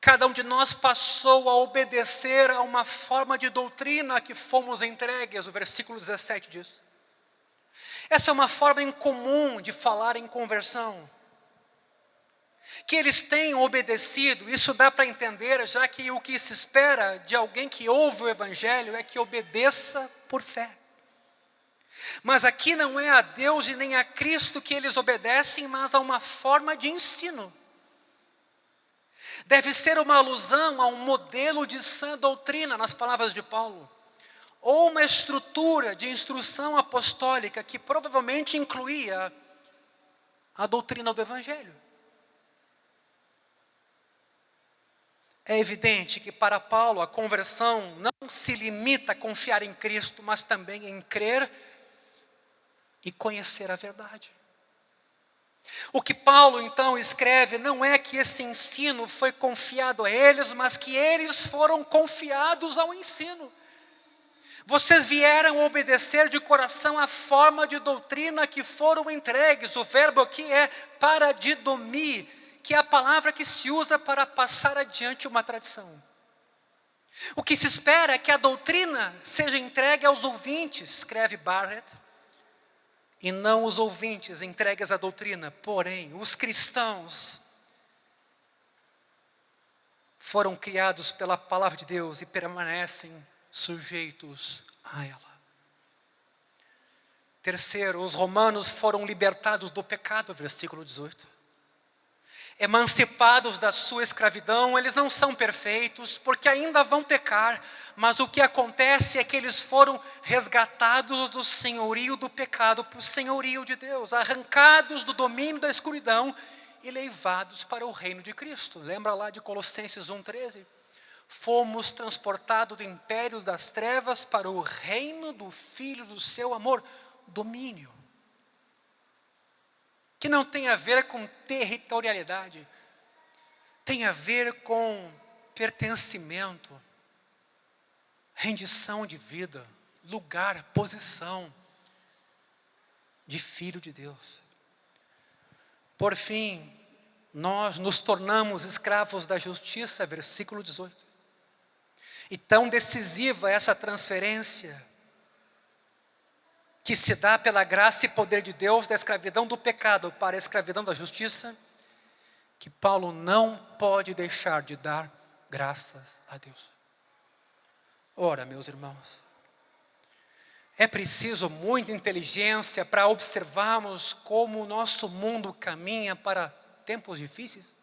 cada um de nós passou a obedecer a uma forma de doutrina a que fomos entregues. O versículo 17 diz. Essa é uma forma incomum de falar em conversão. Que eles tenham obedecido, isso dá para entender, já que o que se espera de alguém que ouve o Evangelho é que obedeça por fé. Mas aqui não é a Deus e nem a Cristo que eles obedecem, mas a uma forma de ensino. Deve ser uma alusão a um modelo de sã doutrina, nas palavras de Paulo, ou uma estrutura de instrução apostólica que provavelmente incluía a doutrina do Evangelho. É evidente que para Paulo a conversão não se limita a confiar em Cristo, mas também em crer e conhecer a verdade. O que Paulo então escreve não é que esse ensino foi confiado a eles, mas que eles foram confiados ao ensino. Vocês vieram obedecer de coração à forma de doutrina que foram entregues. O verbo aqui é paradidomia, que é a palavra que se usa para passar adiante uma tradição. O que se espera é que a doutrina seja entregue aos ouvintes, escreve Barrett, e não os ouvintes entregues à doutrina. Porém, os cristãos foram criados pela palavra de Deus e permanecem sujeitos a ela. Terceiro, os romanos foram libertados do pecado, versículo 18. Emancipados da sua escravidão, eles não são perfeitos, porque ainda vão pecar, mas o que acontece é que eles foram resgatados do senhorio do pecado para o senhorio de Deus, arrancados do domínio da escuridão e levados para o reino de Cristo. Lembra lá de Colossenses 1,13? Fomos transportados do império das trevas para o reino do Filho do seu amor, domínio. Que não tem a ver com territorialidade, tem a ver com pertencimento, rendição de vida, lugar, posição de filho de Deus. Por fim, nós nos tornamos escravos da justiça, versículo 18. E tão decisiva essa transferência que se dá pela graça e poder de Deus da escravidão do pecado para a escravidão da justiça, que Paulo não pode deixar de dar graças a Deus. Ora, meus irmãos, É preciso muita inteligência para observarmos como o nosso mundo caminha para tempos difíceis.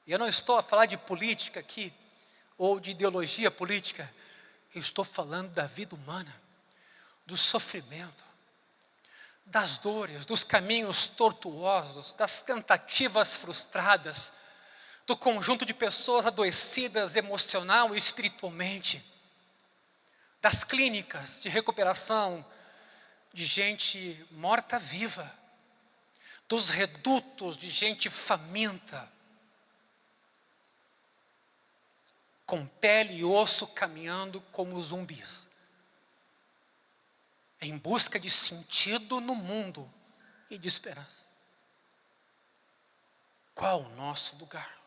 E eu não estou a falar de política aqui, ou de ideologia política. Eu estou falando da vida humana, do sofrimento, das dores, dos caminhos tortuosos, das tentativas frustradas, do conjunto de pessoas adoecidas emocional e espiritualmente, das clínicas de recuperação de gente morta-viva, dos redutos de gente faminta, com pele e osso caminhando como zumbis, em busca de sentido no mundo e de esperança. Qual o nosso lugar?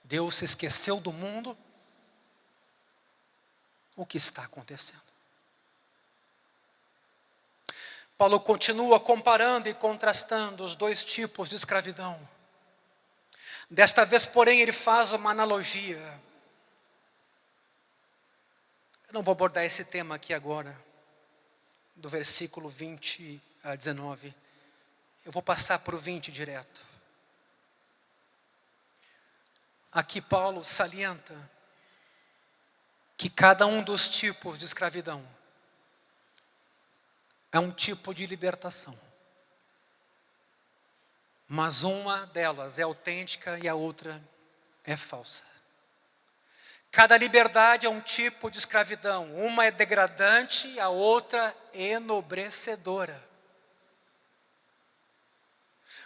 Deus se esqueceu do mundo? O que está acontecendo? Paulo continua comparando e contrastando os dois tipos de escravidão. Desta vez, porém, ele faz uma analogia. Eu não vou abordar esse tema aqui agora, do versículo 20 a 19. Eu vou passar para o 20 direto. Aqui Paulo salienta que cada um dos tipos de escravidão é um tipo de libertação. Mas uma delas é autêntica e a outra é falsa. Cada liberdade é um tipo de escravidão. Uma é degradante, a outra enobrecedora.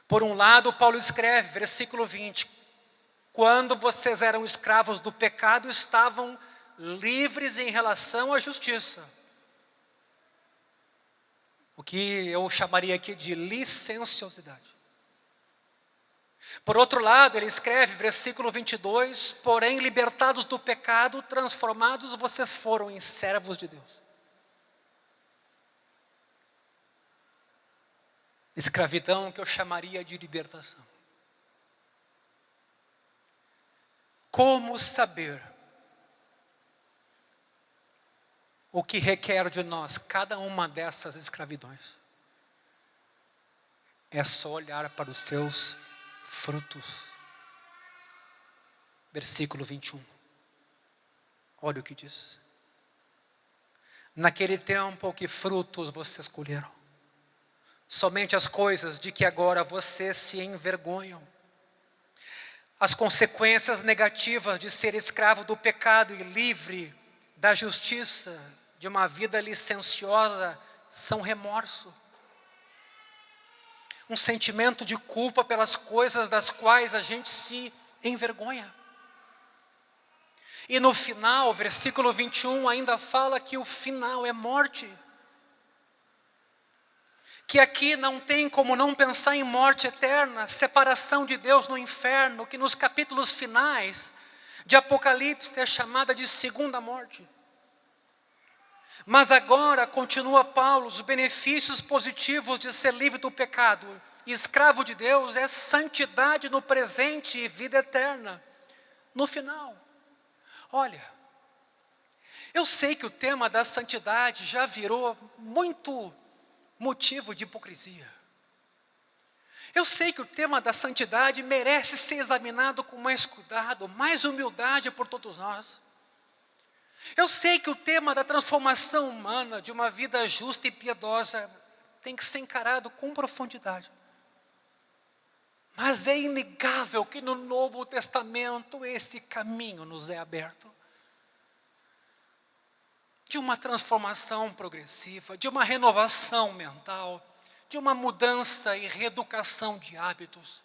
Por um lado, Paulo escreve, versículo 20, quando vocês eram escravos do pecado, estavam livres em relação à justiça. O que eu chamaria aqui de licenciosidade. Por outro lado, ele escreve, versículo 22, porém, libertados do pecado, transformados, vocês foram em servos de Deus. Escravidão que eu chamaria de libertação. Como saber o que requer de nós cada uma dessas escravidões? É só olhar para os seus frutos. Versículo 21. Olha o que diz. Naquele tempo, que frutos vocês colheram? Somente as coisas de que agora vocês se envergonham. As consequências negativas de ser escravo do pecado e livre da justiça, de uma vida licenciosa, são remorso. Um sentimento de culpa pelas coisas das quais a gente se envergonha. E no final, versículo 21, ainda fala que o final é morte. Que aqui não tem como não pensar em morte eterna, separação de Deus no inferno, que nos capítulos finais de Apocalipse é chamada de segunda morte. Mas agora, continua Paulo, os benefícios positivos de ser livre do pecado e escravo de Deus é santidade no presente e vida eterna no final. Olha, eu sei que o tema da santidade já virou muito motivo de hipocrisia. Eu sei que o tema da santidade merece ser examinado com mais cuidado, mais humildade por todos nós. Eu sei que o tema da transformação humana, de uma vida justa e piedosa, tem que ser encarado com profundidade. Mas é inegável que no Novo Testamento esse caminho nos é aberto. De uma transformação progressiva, de uma renovação mental, de uma mudança e reeducação de hábitos.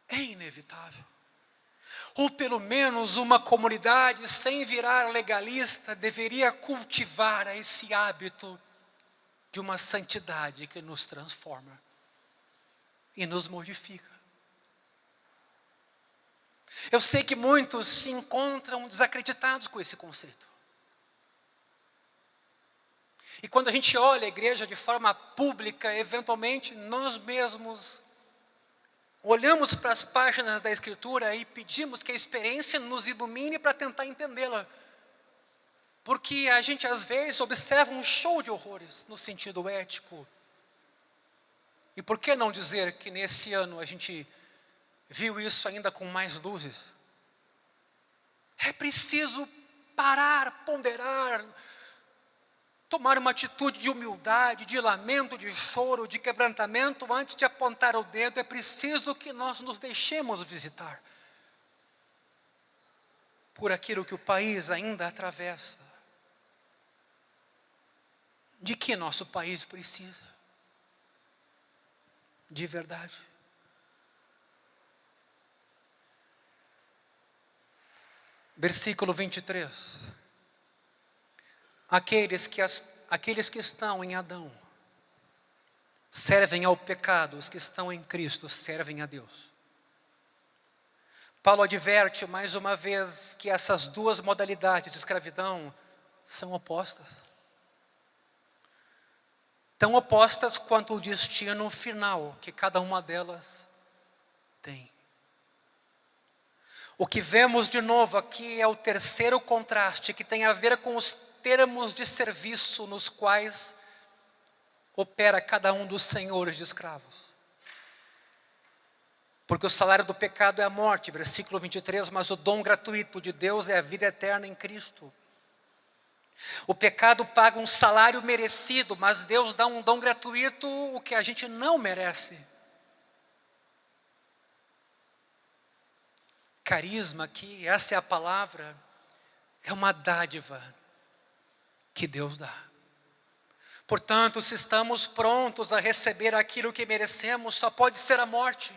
É inevitável. Ou pelo menos uma comunidade, sem virar legalista, deveria cultivar esse hábito de uma santidade que nos transforma e nos modifica. Eu sei que muitos se encontram desacreditados com esse conceito. E quando a gente olha a igreja de forma pública, eventualmente nós mesmos olhamos para as páginas da Escritura e pedimos que a experiência nos ilumine para tentar entendê-la. Porque a gente às vezes observa um show de horrores no sentido ético. E por que não dizer que nesse ano a gente viu isso ainda com mais luzes? É preciso parar, ponderar, tomar uma atitude de humildade, de lamento, de choro, de quebrantamento, antes de apontar o dedo. É preciso que nós nos deixemos visitar por aquilo que o país ainda atravessa. De que nosso país precisa? De verdade. Versículo 23. Aqueles que estão em Adão servem ao pecado, os que estão em Cristo servem a Deus. Paulo adverte mais uma vez que essas duas modalidades de escravidão são opostas. Tão opostas quanto o destino final que cada uma delas tem. O que vemos de novo aqui é o terceiro contraste, que tem a ver com os termos de serviço nos quais opera cada um dos senhores de escravos. Porque o salário do pecado é a morte, versículo 23, mas o dom gratuito de Deus é a vida eterna em Cristo. O pecado paga um salário merecido, mas Deus dá um dom gratuito, o que a gente não merece. Carisma aqui, essa é a palavra, é uma dádiva que Deus dá. Portanto, se estamos prontos a receber aquilo que merecemos, só pode ser a morte.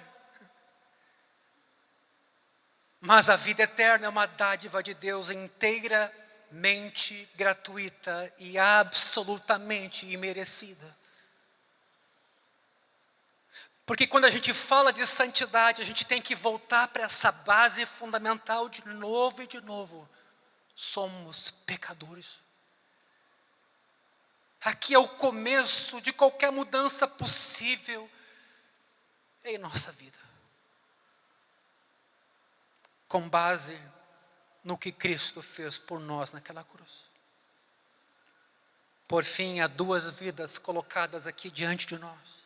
Mas a vida eterna é uma dádiva de Deus inteiramente gratuita e absolutamente imerecida. Porque quando a gente fala de santidade, a gente tem que voltar para essa base fundamental de novo e de novo. Somos pecadores. Aqui é o começo de qualquer mudança possível em nossa vida. Com base no que Cristo fez por nós naquela cruz. Por fim, há duas vidas colocadas aqui diante de nós.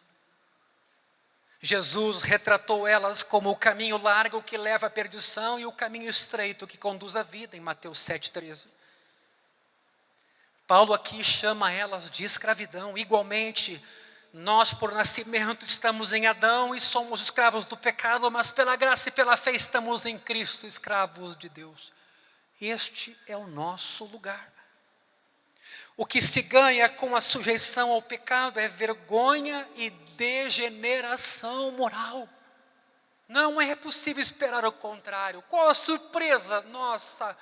Jesus retratou elas como o caminho largo que leva à perdição e o caminho estreito que conduz à vida, em Mateus 7,13. Paulo aqui chama elas de escravidão. Igualmente, nós por nascimento estamos em Adão e somos escravos do pecado, mas pela graça e pela fé estamos em Cristo, escravos de Deus. Este é o nosso lugar. O que se ganha com a sujeição ao pecado é vergonha e degeneração moral. Não é possível esperar o contrário. Qual a surpresa nossa,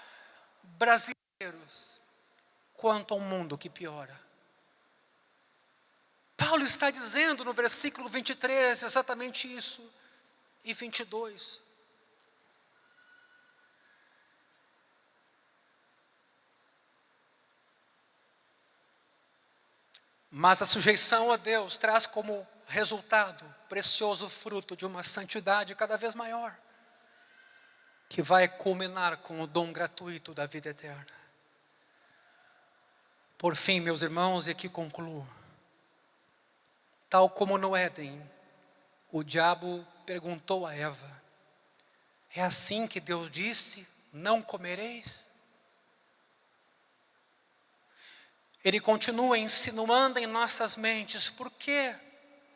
brasileiros, quanto ao mundo que piora? Paulo está dizendo no versículo 23 exatamente isso, e 22. Mas a sujeição a Deus traz como resultado precioso fruto de uma santidade cada vez maior, que vai culminar com o dom gratuito da vida eterna. Por fim, meus irmãos, e aqui concluo. Tal como no Éden, o diabo perguntou a Eva: é assim que Deus disse, não comereis? Ele continua insinuando em nossas mentes: por que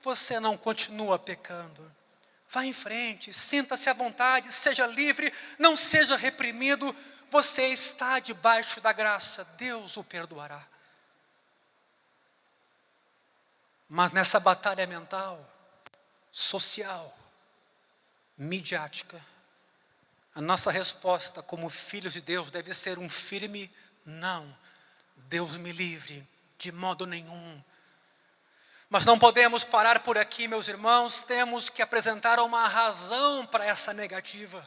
você não continua pecando? Vá em frente, sinta-se à vontade, seja livre, não seja reprimido. Você está debaixo da graça, Deus o perdoará. Mas nessa batalha mental, social, midiática, a nossa resposta como filhos de Deus deve ser um firme não. Deus me livre, de modo nenhum. Mas não podemos parar por aqui, meus irmãos, temos que apresentar uma razão para essa negativa.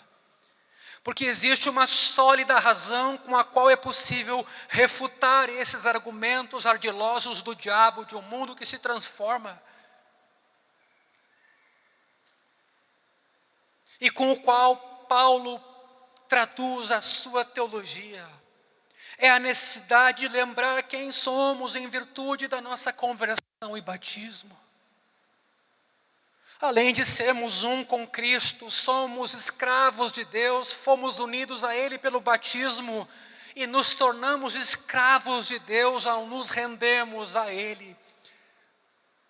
Porque existe uma sólida razão com a qual é possível refutar esses argumentos ardilosos do diabo, de um mundo que se transforma. e com o qual Paulo traduz a sua teologia. É a necessidade de lembrar quem somos em virtude da nossa conversão e batismo. Além de sermos um com Cristo, somos escravos de Deus, fomos unidos a Ele pelo batismo e nos tornamos escravos de Deus ao nos rendermos a Ele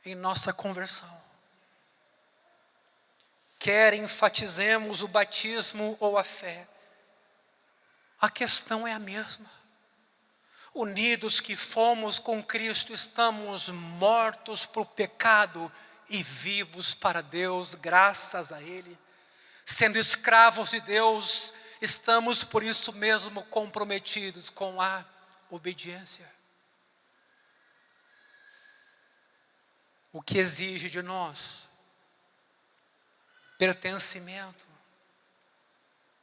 em nossa conversão. Quer enfatizemos o batismo ou a fé, a questão é a mesma. Unidos que fomos com Cristo, estamos mortos para o pecado e vivos para Deus, graças a Ele. Sendo escravos de Deus, estamos por isso mesmo comprometidos com a obediência. O que exige de nós? Pertencimento,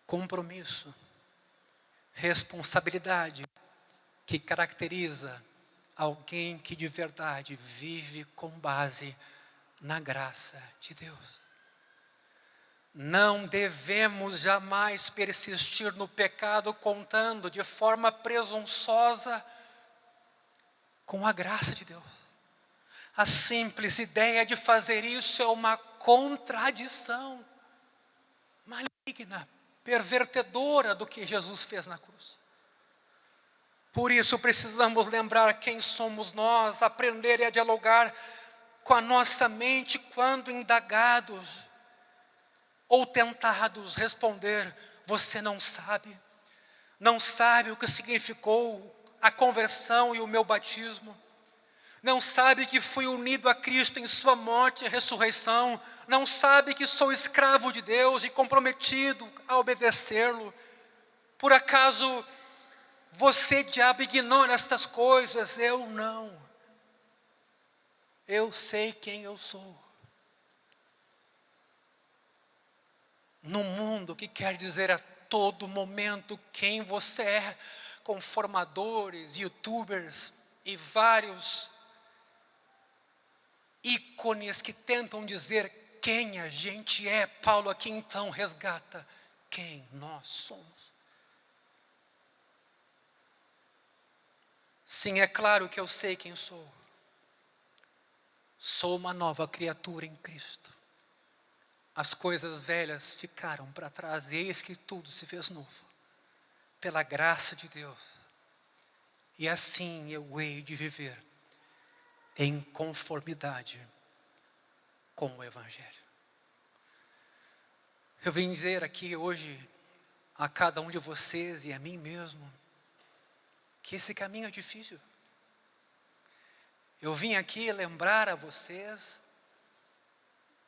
compromisso, responsabilidade, que caracteriza alguém que de verdade vive com base na graça de Deus. Não devemos jamais persistir no pecado contando de forma presunçosa com a graça de Deus. A simples ideia de fazer isso é uma contradição maligna, pervertedora do que Jesus fez na cruz. Por isso precisamos lembrar quem somos nós, aprender a dialogar com a nossa mente quando indagados ou tentados responder: você não sabe o que significou a conversão e o meu batismo, não sabe que fui unido a Cristo em sua morte e ressurreição, não sabe que sou escravo de Deus e comprometido a obedecê-lo. Por acaso você, diabo, ignora estas coisas? Eu não. Eu sei quem eu sou. No mundo que quer dizer a todo momento quem você é, com formadores, youtubers e vários ícones que tentam dizer quem a gente é, Paulo aqui então resgata quem nós somos. Sim, é claro que eu sei quem sou. Sou uma nova criatura em Cristo. As coisas velhas ficaram para trás e eis que tudo se fez novo. Pela graça de Deus. E assim eu hei de viver em conformidade com o Evangelho. Eu vim dizer aqui hoje a cada um de vocês e a mim mesmo que esse caminho é difícil. Eu vim aqui lembrar a vocês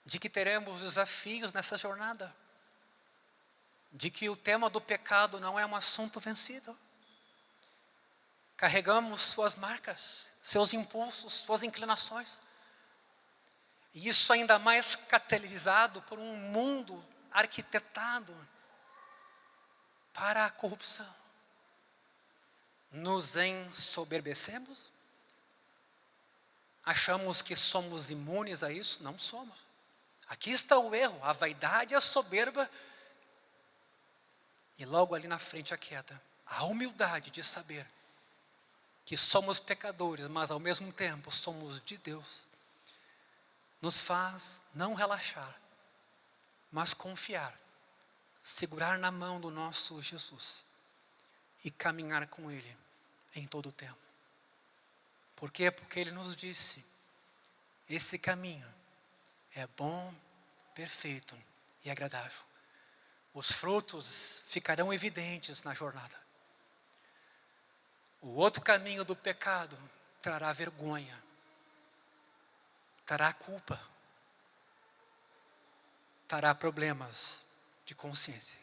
de que teremos desafios nessa jornada, de que o tema do pecado não é um assunto vencido. Carregamos suas marcas, seus impulsos, suas inclinações. E isso ainda mais catalisado por um mundo arquitetado para a corrupção. Nos ensoberbecemos? Achamos que somos imunes a isso? Não somos. Aqui está o erro, a vaidade e a soberba. E logo ali na frente a queda. A humildade de saber que somos pecadores, mas ao mesmo tempo somos de Deus. Nos faz não relaxar, mas confiar. Segurar na mão do nosso Jesus. E caminhar com Ele em todo o tempo. Por quê? Porque Ele nos disse, esse caminho é bom, perfeito e agradável. Os frutos ficarão evidentes na jornada. O outro caminho do pecado trará vergonha, trará culpa, trará problemas de consciência.